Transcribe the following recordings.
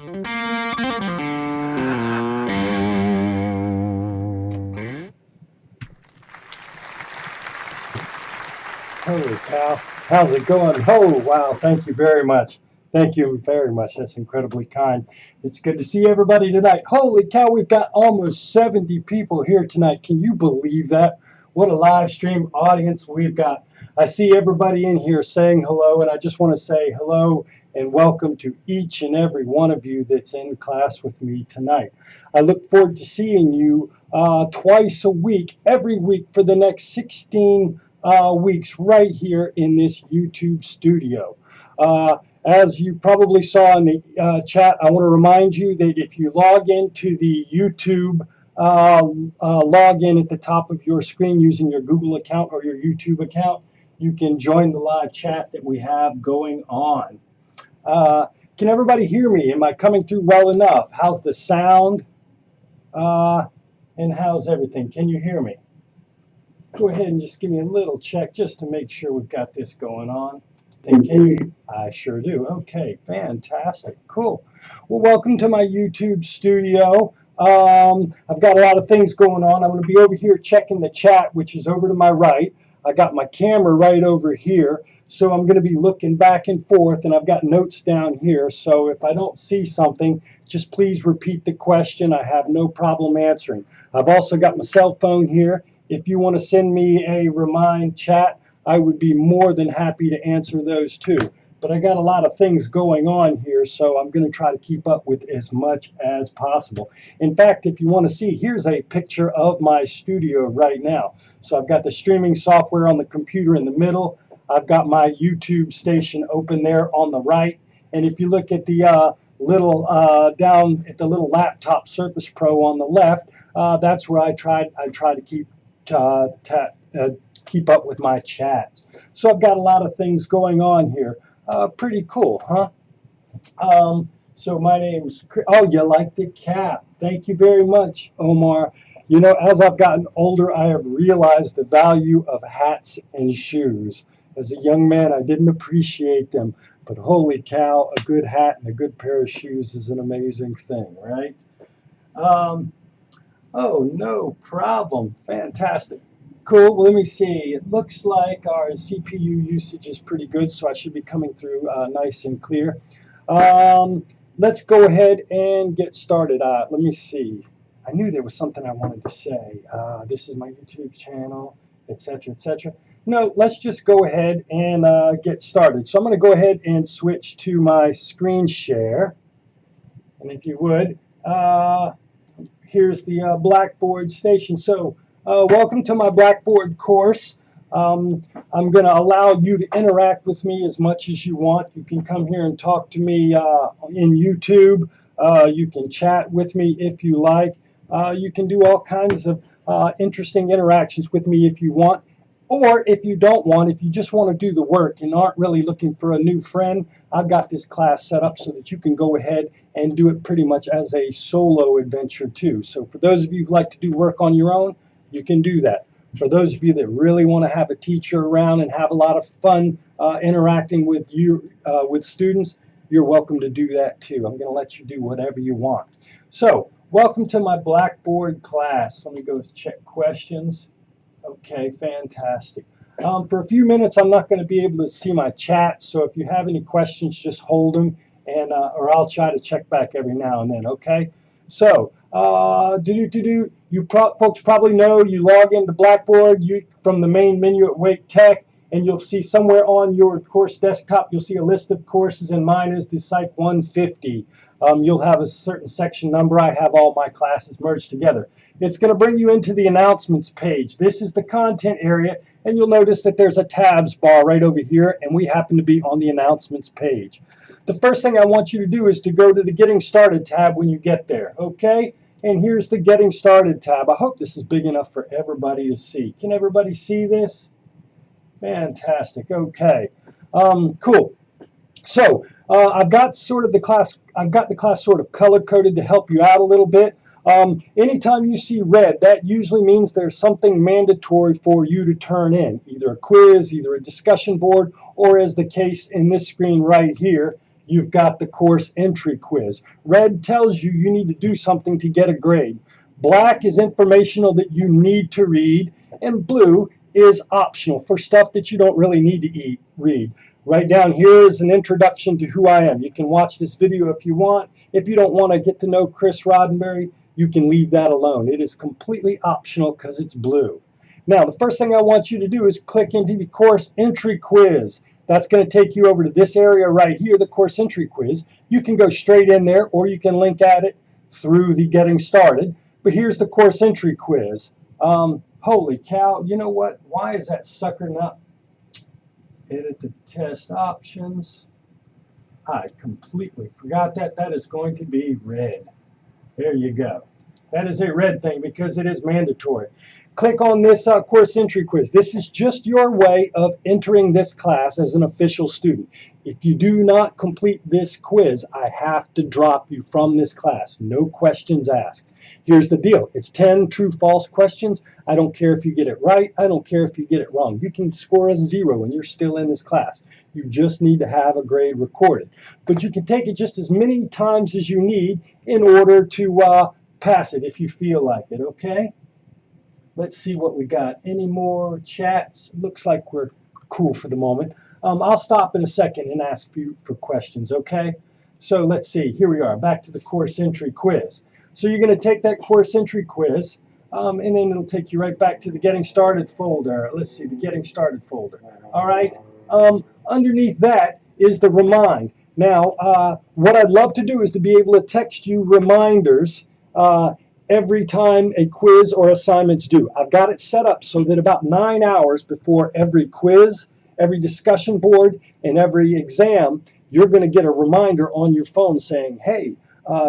Holy cow. How's it going? Oh, wow. Thank you very much. Thank you very much. That's incredibly kind. It's good to see everybody tonight. Holy cow, we've got almost 70 people here tonight. Can you believe that? What a live stream audience we've got. I see everybody in here saying hello, and I just want to say hello and welcome to each and every one of you that's in class with me tonight. I look forward to seeing you twice a week, every week for the next 16 weeks right here in this YouTube studio. As you probably saw in the chat, I want to remind you that if you log into the YouTube login at the top of your screen using your Google account or your YouTube account, you can join the live chat that we have going on. Can everybody hear me? Am I coming through well enough? How's the sound? And how's everything? Can you hear me? Go ahead and just give me a little check just to make sure we've got this going on. And can you? I sure do. Okay, fantastic. Cool. Well, welcome to my YouTube studio. I've got a lot of things going on. I'm going to be over here checking the chat, which is over to my right. I got my camera right over here, so I'm going to be looking back and forth, and I've got notes down here. So if I don't see something, just please repeat the question. I have no problem answering. I've also got my cell phone here. If you want to send me a remind chat, I would be more than happy to answer those too. But I got a lot of things going on here, so I'm going to try to keep up with as much as possible. In fact, if you want to see, here's a picture of my studio right now. So I've got the streaming software on the computer in the middle. I've got my YouTube station open there on the right. And if you look at the down at the little laptop Surface Pro on the left, that's where I try to keep up with my chats. So I've got a lot of things going on here. Pretty cool, huh? So my name's Chris. Oh, you like the cap. Thank you very much, Omar. You know, as I've gotten older, I have realized the value of hats and shoes. As a young man, I didn't appreciate them, but holy cow, a good hat and a good pair of shoes is an amazing thing, right? Oh, no problem. Fantastic. Cool. Well, let me see. It looks like our CPU usage is pretty good, so I should be coming through nice and clear. Let's go ahead and get started. Let me see. I knew there was something I wanted to say. This is my YouTube channel, etc., etc. No, let's just go ahead and get started. So I'm going to go ahead and switch to my screen share. And if you would, here's the Blackboard station. So welcome to my Blackboard course. I'm going to allow you to interact with me as much as you want. You can come here and talk to me in YouTube. You can chat with me if you like. You can do all kinds of interesting interactions with me if you want. Or if you don't want, if you just want to do the work and aren't really looking for a new friend, I've got this class set up so that you can go ahead and do it pretty much as a solo adventure too. So for those of you who like to do work on your own, you can do that. For those of you that really want to have a teacher around and have a lot of fun interacting with you, with students, you're welcome to do that too. I'm going to let you do whatever you want. So welcome to my Blackboard class. Let me go check questions. Okay, fantastic. For a few minutes, I'm not going to be able to see my chat, so if you have any questions, just hold them, and or I'll try to check back every now and then, okay? So, you folks probably know you log into Blackboard from the main menu at Wake Tech, and you'll see somewhere on your course desktop, you'll see a list of courses, and mine is the Site 150. You'll have a certain section number. I have all my classes merged together. It's going to bring you into the announcements page. This is the content area, and you'll notice that there's a tabs bar right over here, and we happen to be on the announcements page. The first thing I want you to do is to go to the Getting Started tab when you get there, okay? And here's the Getting Started tab. I hope this is big enough for everybody to see. Can everybody see this? Fantastic. Okay. Cool. So I've got the class sort of color coded to help you out a little bit. Anytime you see red, that usually means there's something mandatory for you to turn in, either a quiz, either a discussion board, or as the case in this screen right here, you've got the course entry quiz. Red tells you you need to do something to get a grade. Black is informational that you need to read, and blue is optional for stuff that you don't really need to read. Right down here is an introduction to who I am. You can watch this video if you want. If you don't want to get to know Chris Roddenberry, you can leave that alone. It is completely optional because it's blue. Now, the first thing I want you to do is click into the course entry quiz. That's going to take you over to this area right here, the course entry quiz. You can go straight in there, or you can link at it through the getting started. But here's the course entry quiz. Holy cow, you know what? Why is that sucker not? Edit the test options. I completely forgot that. That is going to be red. There you go. That is a red thing because it is mandatory. Click on this course entry quiz. This is just your way of entering this class as an official student. If you do not complete this quiz, I have to drop you from this class. No questions asked. Here's the deal. It's 10 true-false questions. I don't care if you get it right. I don't care if you get it wrong. You can score a 0 and you're still in this class. You just need to have a grade recorded. But you can take it just as many times as you need in order to pass it if you feel like it, okay? Let's see what we got. Any more chats? Looks like we're cool for the moment. I'll stop in a second and ask you for questions, okay? So let's see. Here we are, back to the course entry quiz. So you're going to take that course entry quiz, and then it'll take you right back to the Getting Started folder. Let's see, the Getting Started folder. All right. Underneath that is the Remind. Now, what I'd love to do is to be able to text you reminders every time a quiz or assignment's due. I've got it set up so that about 9 hours before every quiz, every discussion board, and every exam, you're going to get a reminder on your phone saying, hey,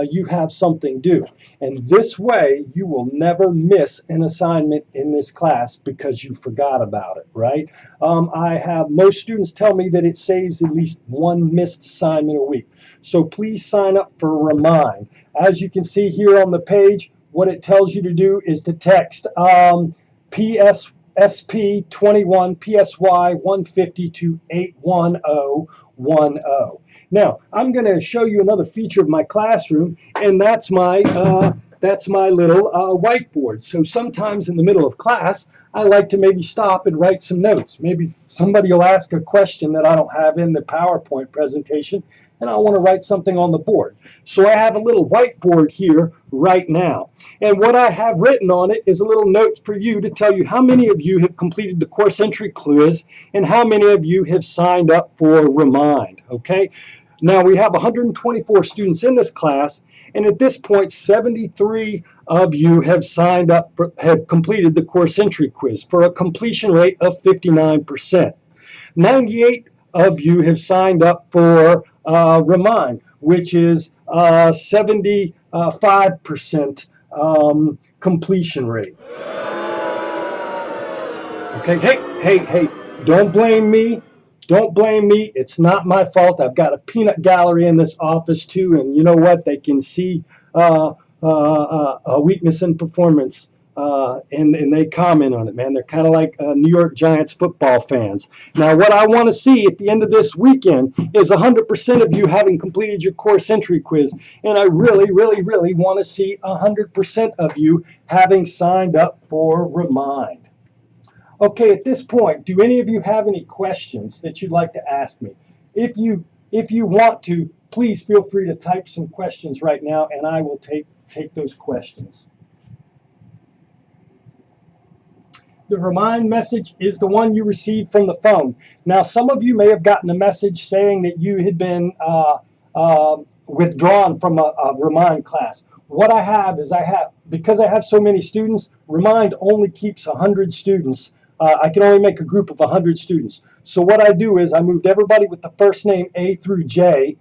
you have something due. And this way, you will never miss an assignment in this class because you forgot about it, right? I have most students tell me that it saves at least one missed assignment a week. So please sign up for Remind. As you can see here on the page, what it tells you to do is to text SP21 PSY 150 to 81010. Now, I'm going to show you another feature of my classroom, and that's my little whiteboard. So sometimes in the middle of class, I like to maybe stop and write some notes. Maybe somebody will ask a question that I don't have in the PowerPoint presentation, and I want to write something on the board. So I have a little whiteboard here right now. And what I have written on it is a little note for you to tell you how many of you have completed the course entry quiz and how many of you have signed up for Remind, okay? Now we have 124 students in this class, and at this point 73 of you have signed up, have completed the course entry quiz for a completion rate of 59%. 98 of you have signed up for Remind, which is 75% completion rate. Okay, hey, don't blame me. Don't blame me. It's not my fault. I've got a peanut gallery in this office too, and you know what? They can see a weakness in performance, and they comment on it, man. They're kind of like New York Giants football fans. Now, what I want to see at the end of this weekend is 100% of you having completed your course entry quiz, and I really, really, really want to see 100% of you having signed up for Remind. Okay, at this point, do any of you have any questions that you'd like to ask me? If you want to, please feel free to type some questions right now, and I will take those questions. The Remind message is the one you received from the phone. Now, some of you may have gotten a message saying that you had been withdrawn from a Remind class. What I have is because I have so many students, Remind only keeps 100 students. I can only make a group of 100 students. So what I do is I moved everybody with the first name A through J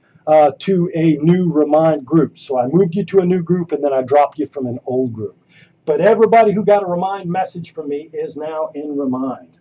to a new Remind group. So I moved you to a new group, and then I dropped you from an old group. But everybody who got a Remind message from me is now in Remind.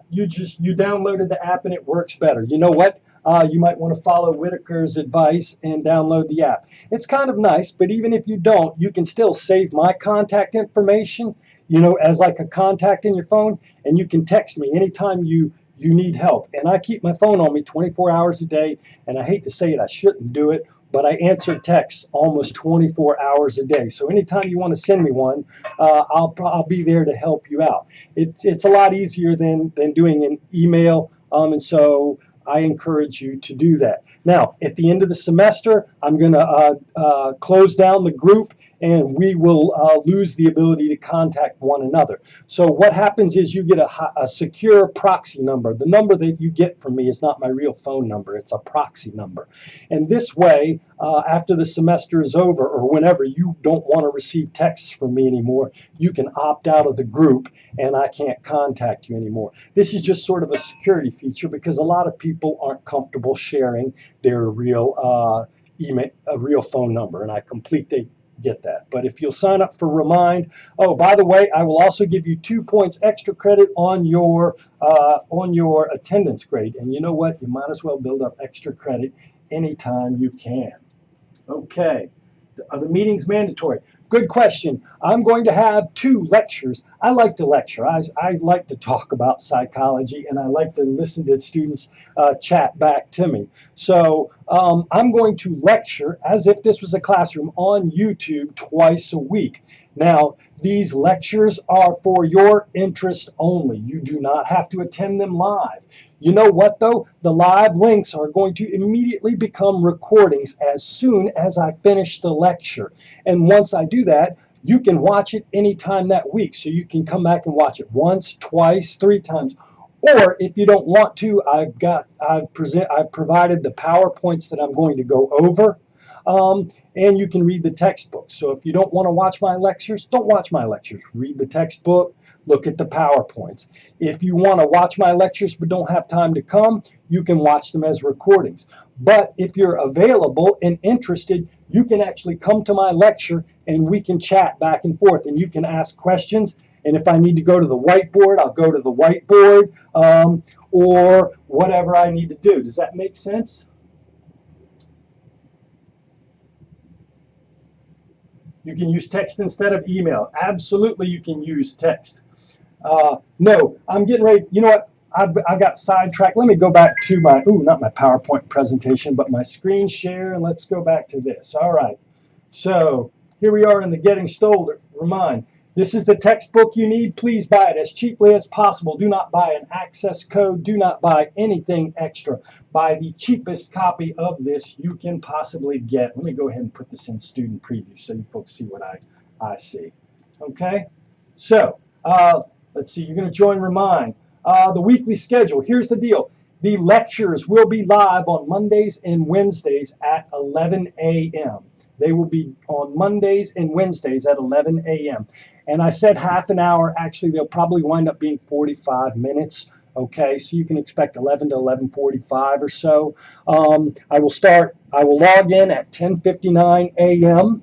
You downloaded the app and it works better. You know what? You might want to follow Whitaker's advice and download the app. It's kind of nice, but even if you don't, you can still save my contact information, you know, as like a contact in your phone, and you can text me anytime you you need help. And I keep my phone on me 24 hours a day, and I hate to say it, I shouldn't do it, but I answer texts almost 24 hours a day. So anytime you want to send me one, I'll be there to help you out. It's a lot easier than doing an email, and so I encourage you to do that. Now, at the end of the semester, I'm going to close down the group, and we will lose the ability to contact one another. So what happens is you get a secure proxy number. The number that you get from me is not my real phone number. It's a proxy number. And this way, after the semester is over, or whenever you don't want to receive texts from me anymore, you can opt out of the group, and I can't contact you anymore. This is just sort of a security feature because a lot of people aren't comfortable sharing their real real phone number, and I completely get that. But if you'll sign up for Remind, oh, by the way, I will also give you 2 points extra credit on your attendance grade. And you know what? You might as well build up extra credit anytime you can. Okay. Are the meetings mandatory? Good question. I'm going to have 2 lectures. I like to lecture. I like to talk about psychology, and I like to listen to students chat back to me. So I'm going to lecture as if this was a classroom on YouTube twice a week. Now, these lectures are for your interest only. You do not have to attend them live. You know what, though? The live links are going to immediately become recordings as soon as I finish the lecture. And once I do that, you can watch it anytime that week. So you can come back and watch it once, twice, 3 times. Or if you don't want to, I've provided the PowerPoints that I'm going to go over. And you can read the textbook. So if you don't want to watch my lectures, don't watch my lectures. Read the textbook, look at the PowerPoints. If you want to watch my lectures but don't have time to come, you can watch them as recordings. But if you're available and interested, you can actually come to my lecture and we can chat back and forth, and you can ask questions. And if I need to go to the whiteboard, I'll go to the whiteboard, or whatever I need to do. Does that make sense? You can use text instead of email. Absolutely, you can use text. No, I'm getting ready. You know what? I got sidetracked. Let me go back to my, not my PowerPoint presentation, but my screen share, and let's go back to this. All right. So here we are in the Getting Started. Remind. This is the textbook you need. Please buy it as cheaply as possible. Do not buy an access code. Do not buy anything extra. Buy the cheapest copy of this you can possibly get. Let me go ahead and put this in student preview so you folks see what I see. Okay? So, let's see. You're going to join Remind. The weekly schedule. Here's the deal. The lectures will be live on Mondays and Wednesdays at 11 a.m. They will be on Mondays and Wednesdays at 11 a.m. And I said half an hour. Actually, they'll probably wind up being 45 minutes. Okay, so you can expect 11 to 11:45 or so. I will log in at 10:59 a.m.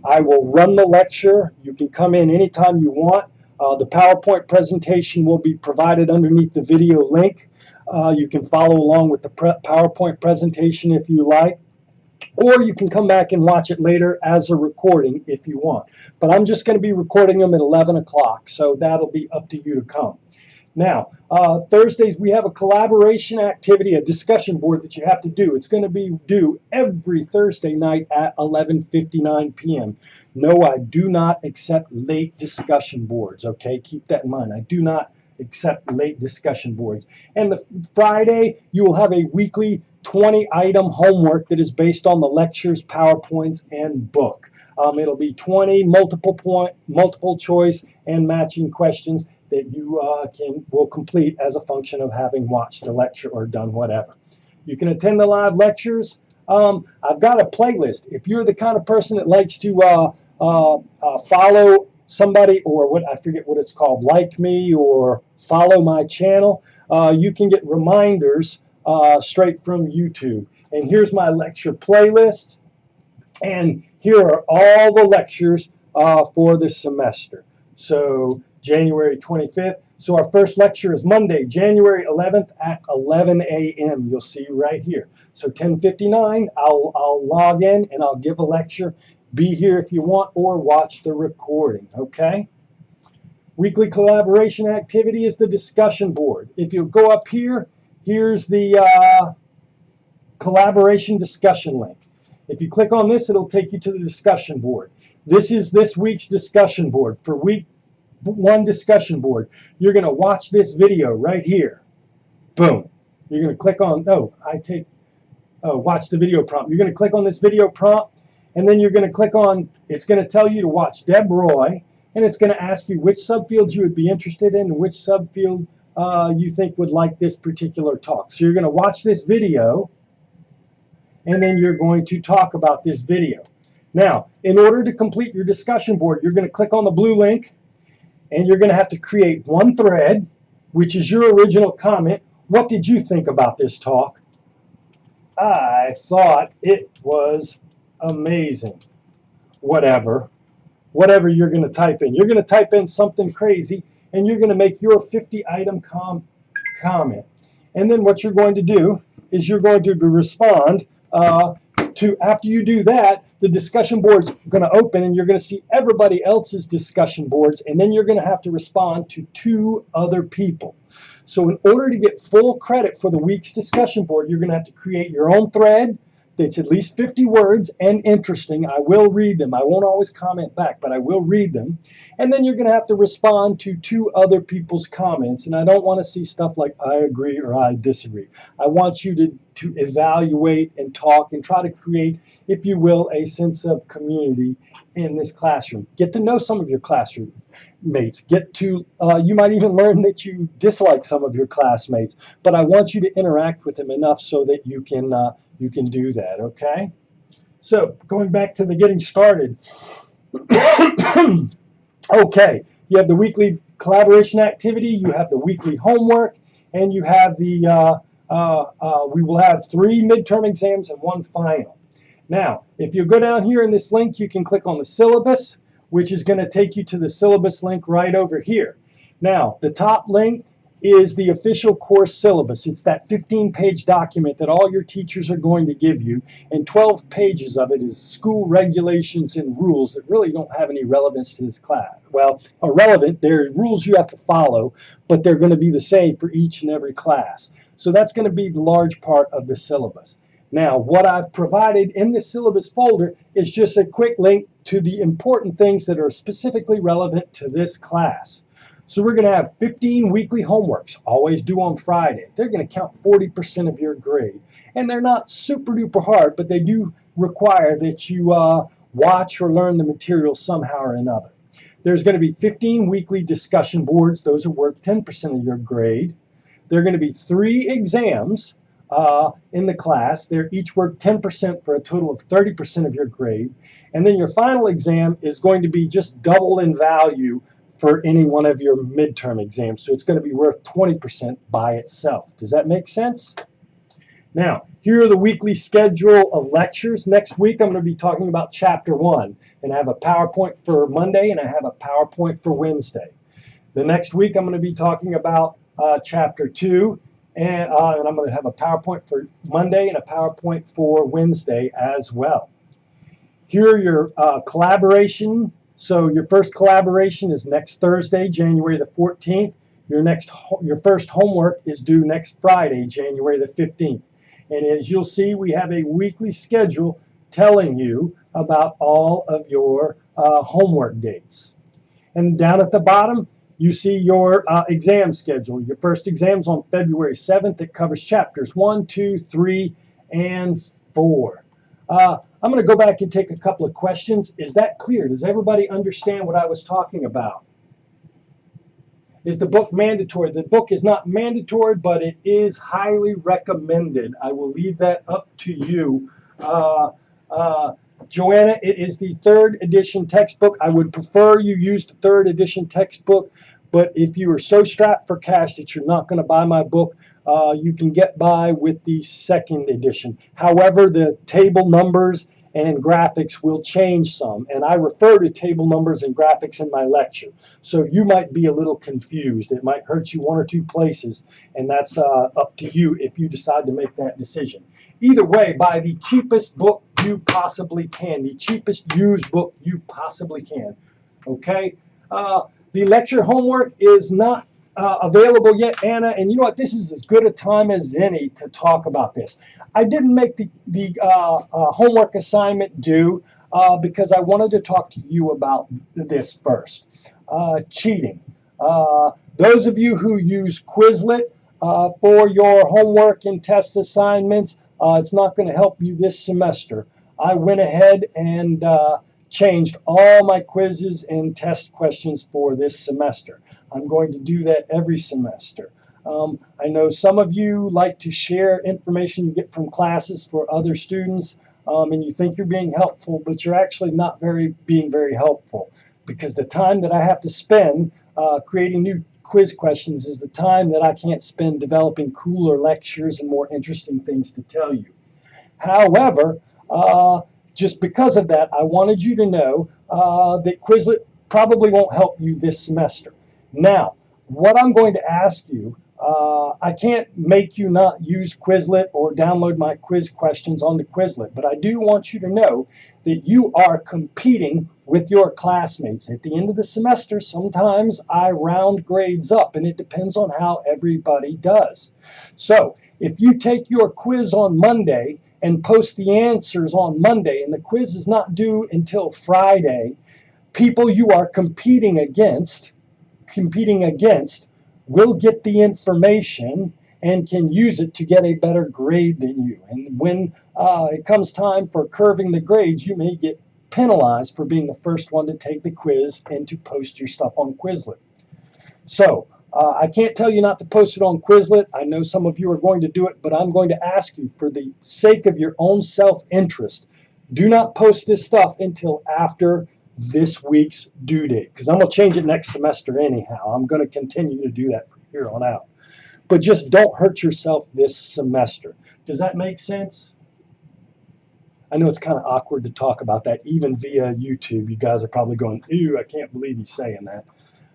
I will run the lecture. You can come in anytime you want. The PowerPoint presentation will be provided underneath the video link. You can follow along with the PowerPoint presentation if you like. Or you can come back and watch it later as a recording if you want. But I'm just going to be recording them at 11 o'clock, so that'll be up to you to come. Now, Thursdays we have a collaboration activity, a discussion board that you have to do. It's going to be due every Thursday night at 11:59 p.m. No, I do not accept late discussion boards, okay? Keep that in mind. I do not accept late discussion boards. And the Friday, you will have a weekly 20-item homework that is based on the lectures, PowerPoints, and book. It'll be 20 multiple choice and matching questions that you will complete as a function of having watched a lecture or done whatever. You can attend the live lectures. I've got a playlist. If you're the kind of person that likes to follow somebody, or I forget what it's called, like me or follow my channel, you can get reminders straight from YouTube. And here's my lecture playlist. And here are all the lectures for this semester. So January 25th. So our first lecture is Monday, January 11th at 11 a.m. You'll see right here. So 10:59, I'll log in and I'll give a lecture. Be here if you want or watch the recording, okay? Weekly collaboration activity is the discussion board. If you go up here, here's the collaboration discussion link. If you click on this, it'll take you to the discussion board. This is this week's discussion board. For week 1 discussion board, you're going to watch this video right here. Boom. You're going to click on, watch the video prompt. You're going to click on this video prompt, and then you're going to click on, it's going to tell you to watch Deb Roy, and it's going to ask you which subfields you would be interested in and which subfield you think would like this particular talk. So you're going to watch this video, and then you're going to talk about this video. Now, in order to complete your discussion board, you're going to click on the blue link, and you're going to have to create one thread, which is your original comment. What did you think about this talk? I thought it was amazing. Whatever you're going to type in. You're going to type in something crazy, and you're going to make your 50-item comment. And then what you're going to do is you're going to respond to, after you do that, the discussion board's going to open, and you're going to see everybody else's discussion boards, and then you're going to have to respond to 2 other people. So in order to get full credit for the week's discussion board, you're going to have to create your own thread that's at least 50 words and interesting. I will read them. I won't always comment back, but I will read them. And then you're going to have to respond to 2 other people's comments. And I don't want to see stuff like I agree or I disagree. I want you to evaluate and talk and try to create, if you will, a sense of community in this classroom. Get to know some of your classroom mates. You might even learn that you dislike some of your classmates, but I want you to interact with them enough so that you can do that, okay? So going back to the getting started. Okay, you have the weekly collaboration activity, you have the weekly homework, and you have the, we will have 3 midterm exams and 1 final. Now, if you go down here in this link, you can click on the syllabus, which is going to take you to the syllabus link right over here. Now, the top link is the official course syllabus. It's that 15-page document that all your teachers are going to give you, and 12 pages of it is school regulations and rules that really don't have any relevance to this class. Well, are relevant. They're rules you have to follow, but they're going to be the same for each and every class. So that's going to be the large part of the syllabus. Now, what I've provided in the syllabus folder is just a quick link to the important things that are specifically relevant to this class. So we're going to have 15 weekly homeworks, always due on Friday. They're going to count 40% of your grade. And they're not super duper hard, but they do require that you watch or learn the material somehow or another. There's going to be 15 weekly discussion boards. Those are worth 10% of your grade. There are going to be 3 exams in the class. They're each worth 10% for a total of 30% of your grade. And then your final exam is going to be just double in value for any one of your midterm exams. So it's going to be worth 20% by itself. Does that make sense? Now, here are the weekly schedule of lectures. Next week, I'm going to be talking about Chapter 1. And I have a PowerPoint for Monday, and I have a PowerPoint for Wednesday. The next week, I'm going to be talking about Chapter 2. And I'm going to have a PowerPoint for Monday and a PowerPoint for Wednesday as well. Here are your collaboration. So your first collaboration is next Thursday, January the 14th. Your first homework is due next Friday, January the 15th. And as you'll see, we have a weekly schedule telling you about all of your homework dates. And down at the bottom, you see your exam schedule. Your first exam's on February 7th. It covers chapters 1, 2, 3, and 4. I'm going to go back and take a couple of questions. Is that clear? Does everybody understand what I was talking about? Is the book mandatory? The book is not mandatory, but it is highly recommended. I will leave that up to you. Joanna, it is the 3rd edition textbook. I would prefer you use the 3rd edition textbook, but if you are so strapped for cash that you're not going to buy my book, you can get by with the 2nd edition. However, the table numbers and graphics will change some, and I refer to table numbers and graphics in my lecture. So you might be a little confused. It might hurt you 1 or 2 places, and that's up to you if you decide to make that decision. Either way, buy the cheapest book you possibly can, the cheapest used book you possibly can. Okay? The lecture homework is not available yet, Anna, and you know what? This is as good a time as any to talk about this. I didn't make the homework assignment due because I wanted to talk to you about this first. Cheating. Those of you who use Quizlet for your homework and test assignments, it's not going to help you this semester. I went ahead and changed all my quizzes and test questions for this semester. I'm going to do that every semester. I know some of you like to share information you get from classes for other students, and you think you're being helpful, but you're actually not being very helpful, because the time that I have to spend creating new quiz questions is the time that I can't spend developing cooler lectures and more interesting things to tell you. However, just because of that, I wanted you to know that Quizlet probably won't help you this semester. Now, what I'm going to ask you, I can't make you not use Quizlet or download my quiz questions onto Quizlet, but I do want you to know that you are competing with your classmates. At the end of the semester, sometimes I round grades up, and it depends on how everybody does. So, if you take your quiz on Monday and post the answers on Monday, and the quiz is not due until Friday, people you are competing against will get the information and can use it to get a better grade than you. And when it comes time for curving the grades, you may get penalized for being the first one to take the quiz and to post your stuff on Quizlet. So, I can't tell you not to post it on Quizlet. I know some of you are going to do it, but I'm going to ask you, for the sake of your own self-interest, do not post this stuff until after this week's due date, because I'm going to change it next semester anyhow. I'm going to continue to do that from here on out. But just don't hurt yourself this semester. Does that make sense? I know it's kind of awkward to talk about that, even via YouTube. You guys are probably going, ew, I can't believe he's saying that.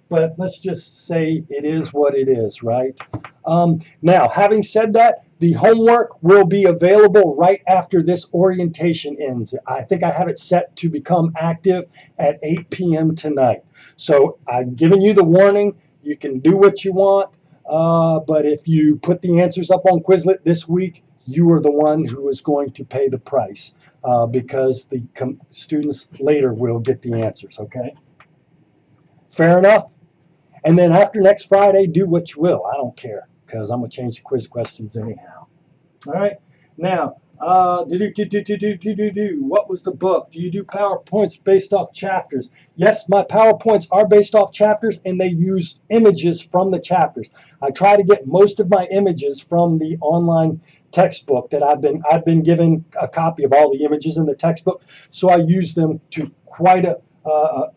But let's just say it is what it is, right? Now, having said that, the homework will be available right after this orientation ends. I think I have it set to become active at 8 p.m. tonight. So I've given you the warning. You can do what you want. But if you put the answers up on Quizlet this week, you are the one who is going to pay the price because the students later will get the answers, okay? Fair enough? And then after next Friday, do what you will. I don't care, because I'm going to change the quiz questions anyhow. All right? Now, what was the book? Do you do PowerPoints based off chapters? Yes, my PowerPoints are based off chapters, and they use images from the chapters. I try to get most of my images from the online textbook that I've been given a copy of all the images in the textbook, so I use them to quite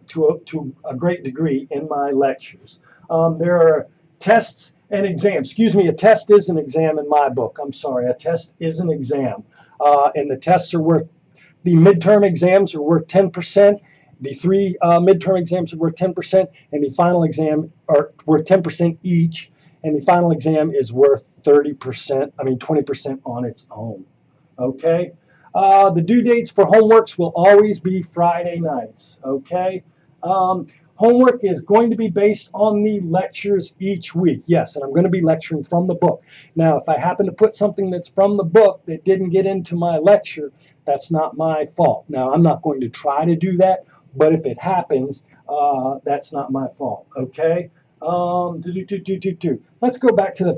to a great degree in my lectures. There are tests and exams. Excuse me, a test is an exam in my book. I'm sorry, a test is an exam. And the tests are worth, the midterm exams are worth 10%. The three midterm exams are worth 10%, and the final exam are worth 10% each. And the final exam is worth 20% on its own. Okay? The due dates for homeworks will always be Friday nights, okay? Homework is going to be based on the lectures each week. Yes, and I'm going to be lecturing from the book. Now, if I happen to put something that's from the book that didn't get into my lecture, that's not my fault. Now, I'm not going to try to do that, but if it happens, that's not my fault, okay? Let's go back to the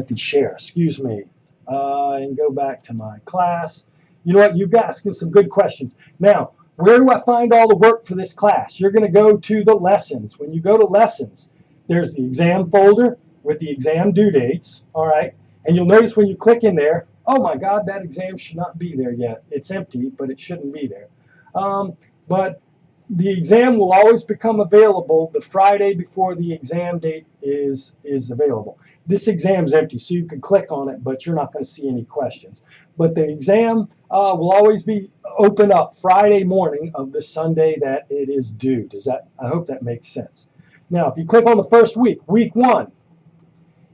the share, excuse me. And go back to my class. You know what? You've asking some good questions. Now, where do I find all the work for this class? You're going to go to the lessons. When you go to lessons, there's the exam folder with the exam due dates, all right? And you'll notice when you click in there, oh my God, that exam should not be there yet. It's empty, but it shouldn't be there. But the exam will always become available the Friday before the exam date is available. This exam is empty, so you can click on it, but you're not going to see any questions. But the exam will always be open up Friday morning of the Sunday that it is due. I hope that makes sense. Now, if you click on the first week, week 1,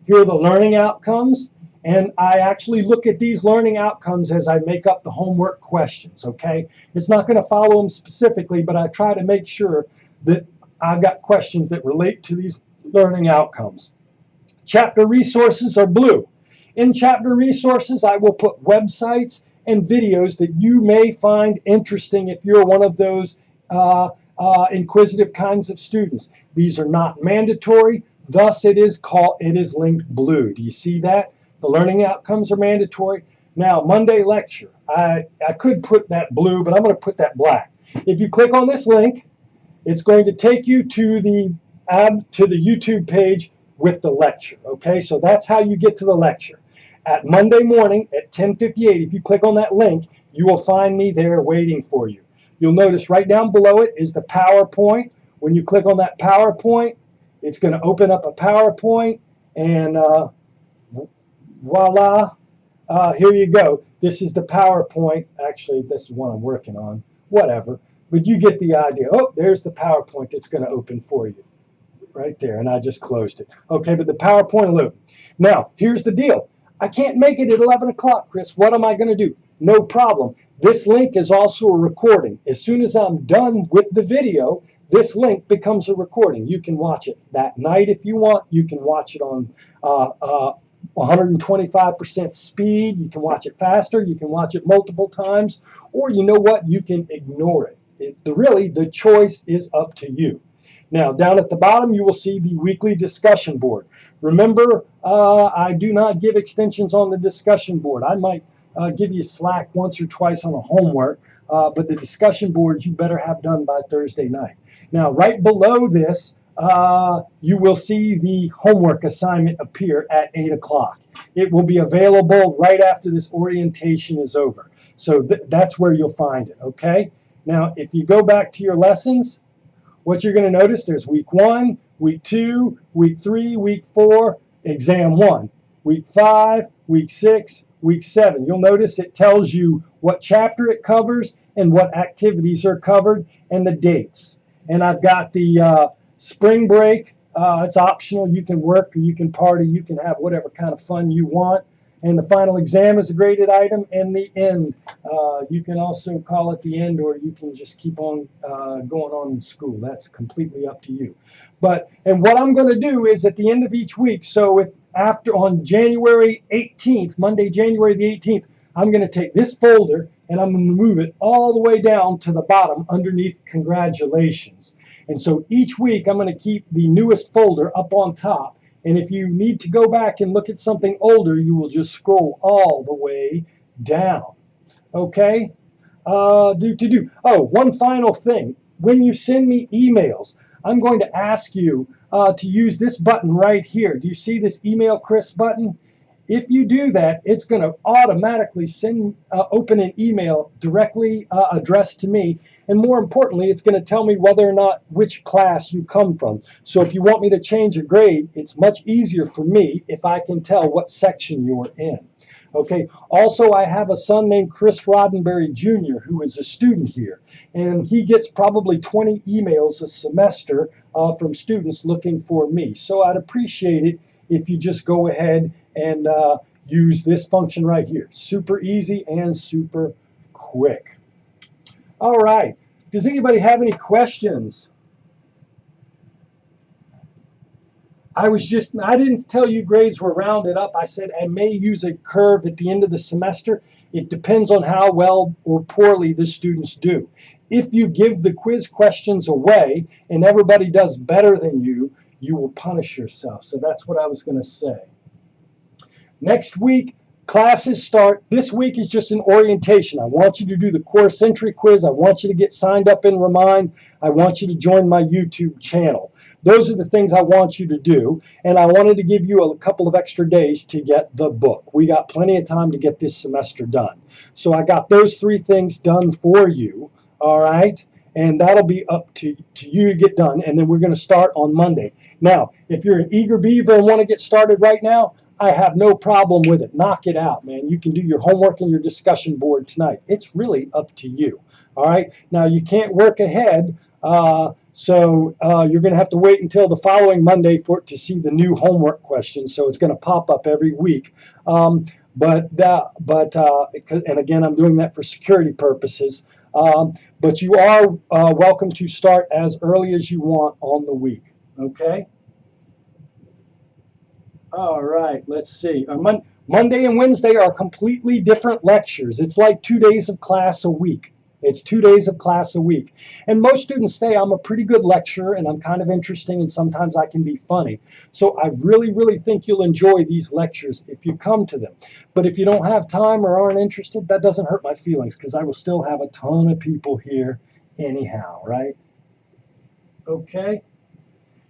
here are the learning outcomes. And I actually look at these learning outcomes as I make up the homework questions, okay? It's not going to follow them specifically, but I try to make sure that I've got questions that relate to these learning outcomes. Chapter resources are blue. In chapter resources, I will put websites and videos that you may find interesting if you're one of those inquisitive kinds of students. These are not mandatory, thus it is linked blue. Do you see that? The learning outcomes are mandatory. Now, Monday lecture, I could put that blue, but I'm going to put that black. If you click on this link, it's going to take you to the YouTube page with the lecture. Okay, so that's how you get to the lecture. At Monday morning at 10:58, if you click on that link, you will find me there waiting for you. You'll notice right down below it is the PowerPoint. When you click on that PowerPoint, it's going to open up a PowerPoint, and voila, here you go. This is the PowerPoint. Actually, this is one I'm working on. Whatever. But you get the idea. Oh, there's the PowerPoint that's going to open for you. Right there, and I just closed it. Okay, but the PowerPoint will open. Now, here's the deal. I can't make it at 11 o'clock, Chris. What am I going to do? No problem. This link is also a recording. As soon as I'm done with the video, this link becomes a recording. You can watch it that night if you want. You can watch it on 125% speed. You can watch it faster. You can watch it multiple times. Or you know what? You can ignore it. Really, the choice is up to you. Now, down at the bottom, you will see the weekly discussion board. Remember, I do not give extensions on the discussion board. I might give you slack once or twice on a homework, but the discussion board you better have done by Thursday night. Now, right below this, you will see the homework assignment appear at 8 o'clock. It will be available right after this orientation is over. So that's where you'll find it, okay? Now, if you go back to your lessons, what you're going to notice, there's week 1, week 2, week 3, week 4, exam 1, week 5, week 6, week 7. You'll notice it tells you what chapter it covers and what activities are covered and the dates. And I've got the spring break. It's optional. You can work or you can party. You can have whatever kind of fun you want. And the final exam is a graded item, and the end. You can also call it the end, or you can just keep on going on in school. That's completely up to you. And what I'm going to do is at the end of each week, so on January 18th, Monday, January the 18th, I'm going to take this folder and I'm going to move it all the way down to the bottom underneath congratulations. And so each week I'm going to keep the newest folder up on top. And if you need to go back and look at something older, you will just scroll all the way down. Okay? Oh, one final thing. When you send me emails, I'm going to ask you to use this button right here. Do you see this Email Chris button? If you do that, it's going to automatically open an email directly addressed to me. And more importantly, it's going to tell me whether or not which class you come from. So if you want me to change a grade, it's much easier for me if I can tell what section you're in. Okay. Also, I have a son named Chris Roddenberry Jr. who is a student here. And he gets probably 20 emails a semester from students looking for me. So I'd appreciate it if you just go ahead and use this function right here. Super easy and super quick. All right. Does anybody have any questions? I didn't tell you grades were rounded up. I said I may use a curve at the end of the semester. It depends on how well or poorly the students do. If you give the quiz questions away and everybody does better than you, you will punish yourself. So that's what I was going to say. Next week, classes start. This week is just an orientation. I want you to do the course entry quiz. I want you to get signed up in Remind. I want you to join my YouTube channel. Those are the things I want you to do. And I wanted to give you a couple of extra days to get the book. We got plenty of time to get this semester done. So I got those 3 things done for you. All right? And that'll be up to you to get done. And then we're going to start on Monday. Now, if you're an eager beaver and want to get started right now, I have no problem with it. Knock it out, man. You can do your homework and your discussion board tonight. It's really up to you. All right? Now, you can't work ahead, so you're going to have to wait until the following Monday to see the new homework questions. So it's going to pop up every week. And again, I'm doing that for security purposes. But you are welcome to start as early as you want on the week. Okay? All right, let's see. Monday and Wednesday are completely different lectures. It's like 2 days of class a week. It's 2 days of class a week. And most students say I'm a pretty good lecturer and I'm kind of interesting and sometimes I can be funny. So I really, really think you'll enjoy these lectures if you come to them. But if you don't have time or aren't interested, that doesn't hurt my feelings because I will still have a ton of people here anyhow, right? Okay.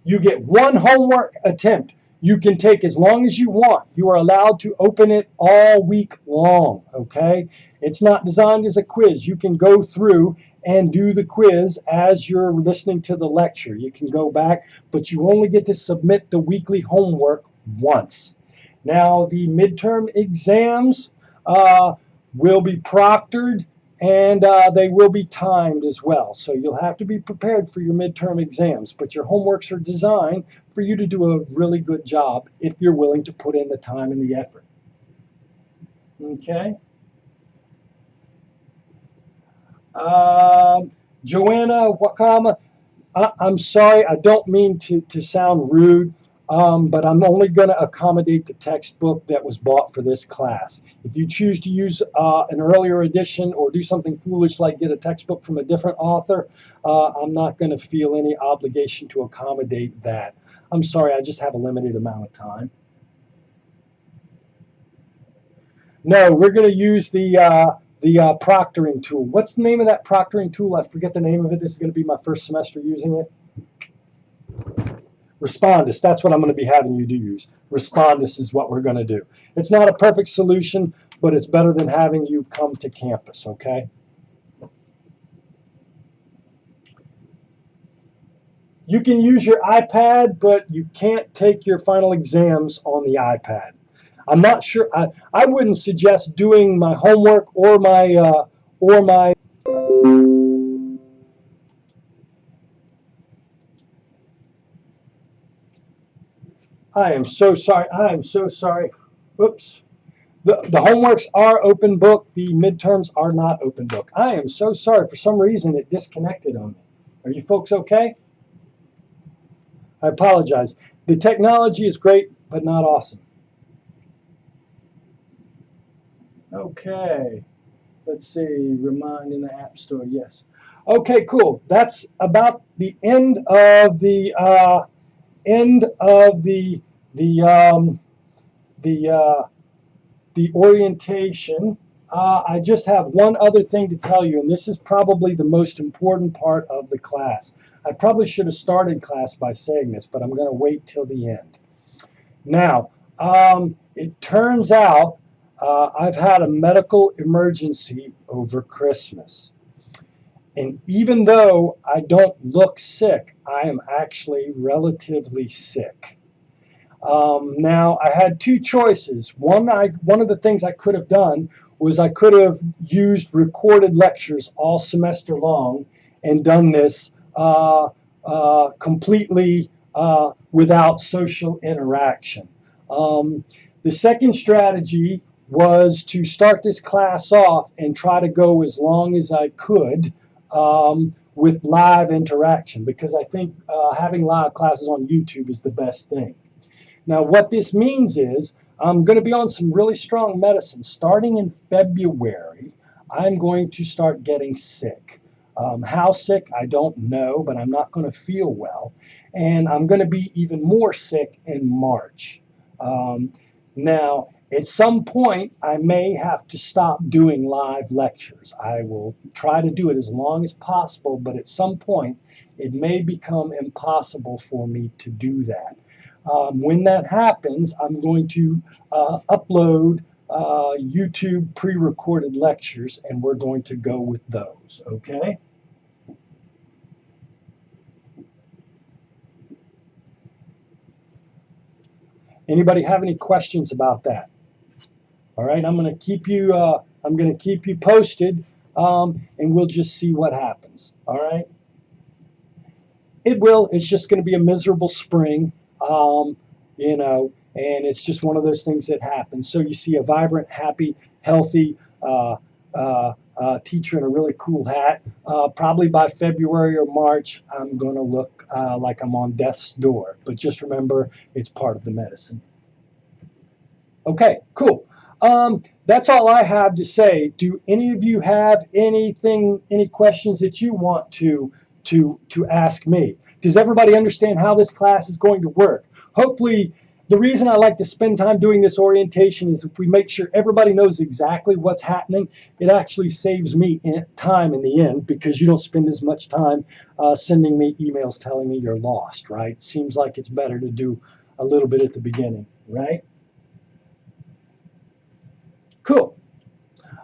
You get one homework attempt. You can take as long as you want. You are allowed to open it all week long, okay? It's not designed as a quiz. You can go through and do the quiz as you're listening to the lecture. You can go back, but you only get to submit the weekly homework once. Now, the midterm exams will be proctored and they will be timed as well. So you'll have to be prepared for your midterm exams, but your homeworks are designed for you to do a really good job if you're willing to put in the time and the effort. Okay. Joanna Wakama, I'm sorry, I don't mean to sound rude, but I'm only going to accommodate the textbook that was bought for this class. If you choose to use an earlier edition or do something foolish like get a textbook from a different author, I'm not going to feel any obligation to accommodate that. I'm sorry, I just have a limited amount of time. No, we're going to use the proctoring tool. What's the name of that proctoring tool? I forget the name of it. This is going to be my first semester using it. Respondus, that's what I'm going to be having you to use. Respondus is what we're going to do. It's not a perfect solution, but it's better than having you come to campus, okay? You can use your iPad, but you can't take your final exams on the iPad. I'm not sure. I wouldn't suggest doing my homework or my I am so sorry. I am so sorry. Oops. The homeworks are open book. The midterms are not open book. I am so sorry. For some reason, it disconnected on me. Are you folks okay? I apologize. The technology is great, but not awesome. Okay. Let's see. Remind in the App Store. Yes. Okay, cool. That's about the end of the the orientation. I just have one other thing to tell you, and this is probably the most important part of the class. I probably should have started class by saying this, but I'm going to wait till the end. Now, it turns out I've had a medical emergency over Christmas. And even though I don't look sick, I am actually relatively sick. Now, I had two choices. One of the things I could have done was I could have used recorded lectures all semester long and done this completely without social interaction. The second strategy was to start this class off and try to go as long as I could with live interaction, because I think having live classes on YouTube is the best thing. Now, what this means is I'm going to be on some really strong medicine. Starting in February, I'm going to start getting sick. How sick, I don't know, but I'm not going to feel well. And I'm going to be even more sick in March. Now, at some point, I may have to stop doing live lectures. I will try to do it as long as possible, but at some point, it may become impossible for me to do that. When that happens, I'm going to upload YouTube pre-recorded lectures, and we're going to go with those, okay? Anybody have any questions about that? All right, I'm going to keep you posted, and we'll just see what happens. All right. It will. It's just going to be a miserable spring, you know, and it's just one of those things that happens. So you see a vibrant, happy, healthy teacher in a really cool hat. Probably by February or March, I'm going to look like I'm on death's door. But just remember, it's part of the medicine. Okay, cool. That's all I have to say. Do any of you have any questions that you want to ask me? Does everybody understand how this class is going to work? Hopefully, the reason I like to spend time doing this orientation is if we make sure everybody knows exactly what's happening, it actually saves me time in the end, because you don't spend as much time sending me emails telling me you're lost, right? Seems like it's better to do a little bit at the beginning, right? Cool.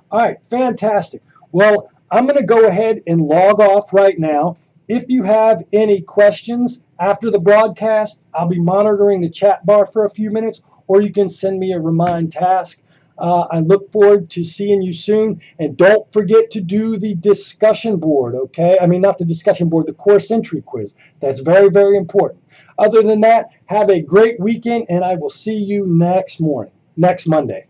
All right, fantastic. Well, I'm going to go ahead and log off right now. If you have any questions after the broadcast, I'll be monitoring the chat bar for a few minutes, or you can send me a remind task. I look forward to seeing you soon. And don't forget to do the discussion board, okay? I mean, not the discussion board, the course entry quiz. That's very, very important. Other than that, have a great weekend, and I will see you next Monday.